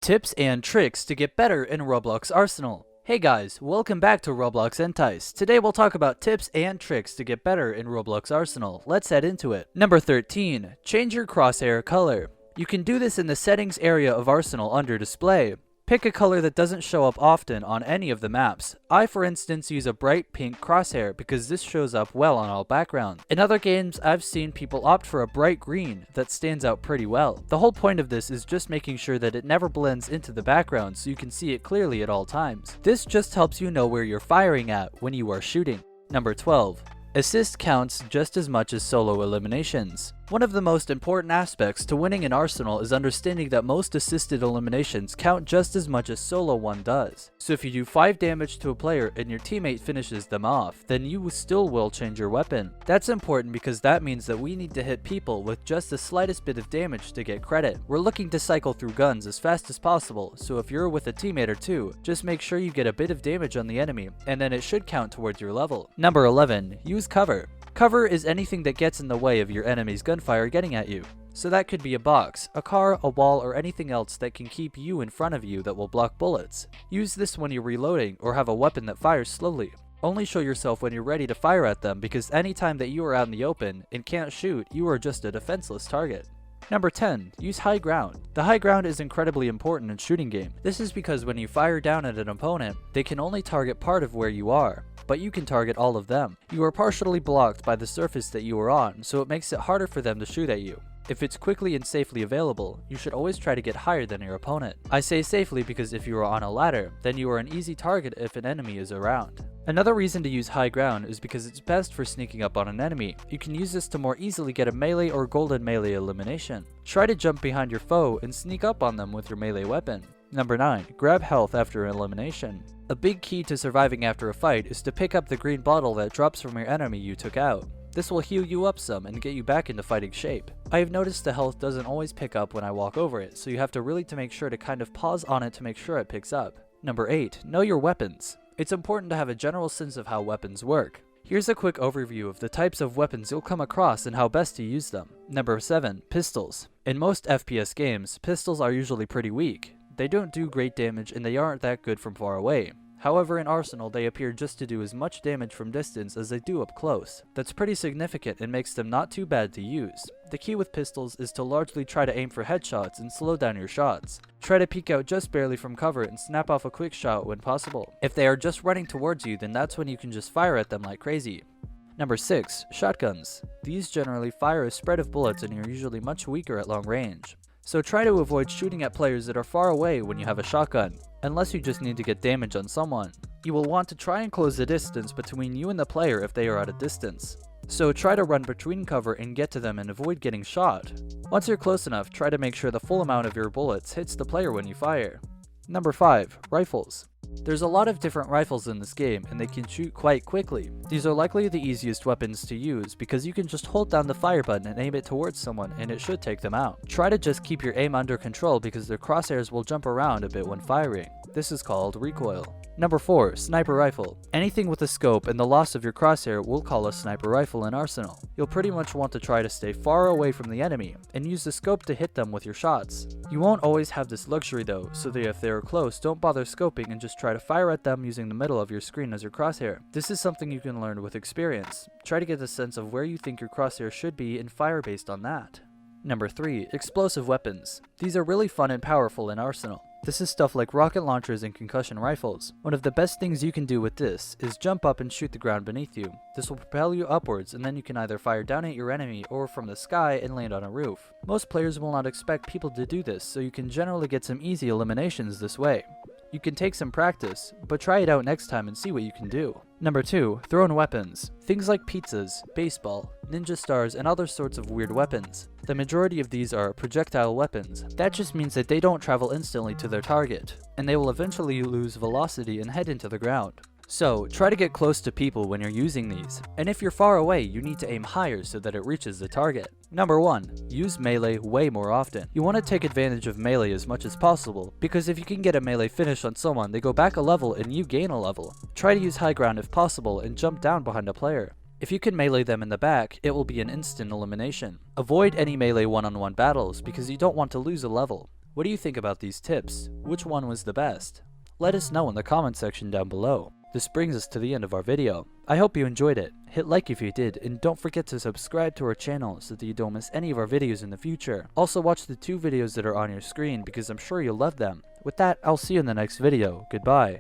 Tips and tricks to get better in Roblox Arsenal. Hey guys, welcome back to Roblox Entice. Today we'll talk about tips and tricks to get better in Roblox Arsenal. Let's head into it. Number 13. Change your crosshair color. You can do this in the settings area of Arsenal under display. Pick a color that doesn't show up often on any of the maps. I, for instance, use a bright pink crosshair because this shows up well on all backgrounds. In other games, I've seen people opt for a bright green that stands out pretty well. The whole point of this is just making sure that it never blends into the background so you can see it clearly at all times. This just helps you know where you're firing at when you are shooting. Number 12. Assist counts just as much as solo eliminations. One of the most important aspects to winning in Arsenal is understanding that most assisted eliminations count just as much as solo one does. So if you do 5 damage to a player and your teammate finishes them off, then you still will change your weapon. That's important because that means that we need to hit people with just the slightest bit of damage to get credit. We're looking to cycle through guns as fast as possible, so if you're with a teammate or two, just make sure you get a bit of damage on the enemy, and then it should count towards your level. Number 11. Use cover. Cover is anything that gets in the way of your enemy's gunfire getting at you. So that could be a box, a car, a wall, or anything else that can keep you in front of you that will block bullets. Use this when you're reloading or have a weapon that fires slowly. Only show yourself when you're ready to fire at them because anytime that you are out in the open and can't shoot, you are just a defenseless target. Number 10. Use high ground. The high ground is incredibly important in shooting game. This is because when you fire down at an opponent, they can only target part of where you are, but you can target all of them. You are partially blocked by the surface that you are on, so it makes it harder for them to shoot at you. If it's quickly and safely available, you should always try to get higher than your opponent. I say safely because if you are on a ladder, then you are an easy target if an enemy is around. Another reason to use high ground is because it's best for sneaking up on an enemy. You can use this to more easily get a melee or golden melee elimination. Try to jump behind your foe and sneak up on them with your melee weapon. Number 9. Grab health after elimination. A big key to surviving after a fight is to pick up the green bottle that drops from your enemy you took out. This will heal you up some and get you back into fighting shape. I have noticed the health doesn't always pick up when I walk over it, so you have to really make sure to kind of pause on it to make sure it picks up. Number 8. Know your weapons. It's important to have a general sense of how weapons work. Here's a quick overview of the types of weapons you'll come across and how best to use them. Number 7. Pistols. In most FPS games, pistols are usually pretty weak. They don't do great damage and they aren't that good from far away. However, in Arsenal, they appear just to do as much damage from distance as they do up close. That's pretty significant and makes them not too bad to use. The key with pistols is to largely try to aim for headshots and slow down your shots. Try to peek out just barely from cover and snap off a quick shot when possible. If they are just running towards you, then that's when you can just fire at them like crazy. Number 6. Shotguns. These generally fire a spread of bullets and are usually much weaker at long range. So try to avoid shooting at players that are far away when you have a shotgun, unless you just need to get damage on someone. You will want to try and close the distance between you and the player if they are at a distance. So try to run between cover and get to them and avoid getting shot. Once you're close enough, try to make sure the full amount of your bullets hits the player when you fire. Number 5. Rifles. There's a lot of different rifles in this game and they can shoot quite quickly. These are likely the easiest weapons to use because you can just hold down the fire button and aim it towards someone and it should take them out. Try to just keep your aim under control because their crosshairs will jump around a bit when firing. This is called recoil. Number 4. Sniper rifle. Anything with a scope and the loss of your crosshair will call a sniper rifle in Arsenal. You'll pretty much want to try to stay far away from the enemy and use the scope to hit them with your shots. You won't always have this luxury though, so that if they are close, don't bother scoping and just try to fire at them using the middle of your screen as your crosshair. This is something you can learn with experience. Try to get a sense of where you think your crosshair should be and fire based on that. Number 3. Explosive weapons. These are really fun and powerful in Arsenal. This is stuff like rocket launchers and concussion rifles. One of the best things you can do with this is jump up and shoot the ground beneath you. This will propel you upwards and then you can either fire down at your enemy or from the sky and land on a roof. Most players will not expect people to do this, so you can generally get some easy eliminations this way. You can take some practice, but try it out next time and see what you can do. Number 2. Thrown weapons. Things like pizzas, baseball, ninja stars, and other sorts of weird weapons. The majority of these are projectile weapons. That just means that they don't travel instantly to their target, and they will eventually lose velocity and head into the ground. So, try to get close to people when you're using these, and if you're far away, you need to aim higher so that it reaches the target. Number 1. Use melee way more often. You want to take advantage of melee as much as possible, because if you can get a melee finish on someone, they go back a level and you gain a level. Try to use high ground if possible and jump down behind a player. If you can melee them in the back, it will be an instant elimination. Avoid any melee one-on-one battles because you don't want to lose a level. What do you think about these tips? Which one was the best? Let us know in the comment section down below. This brings us to the end of our video. I hope you enjoyed it. Hit like if you did, and don't forget to subscribe to our channel so that you don't miss any of our videos in the future. Also watch the 2 videos that are on your screen because I'm sure you'll love them. With that, I'll see you in the next video. Goodbye.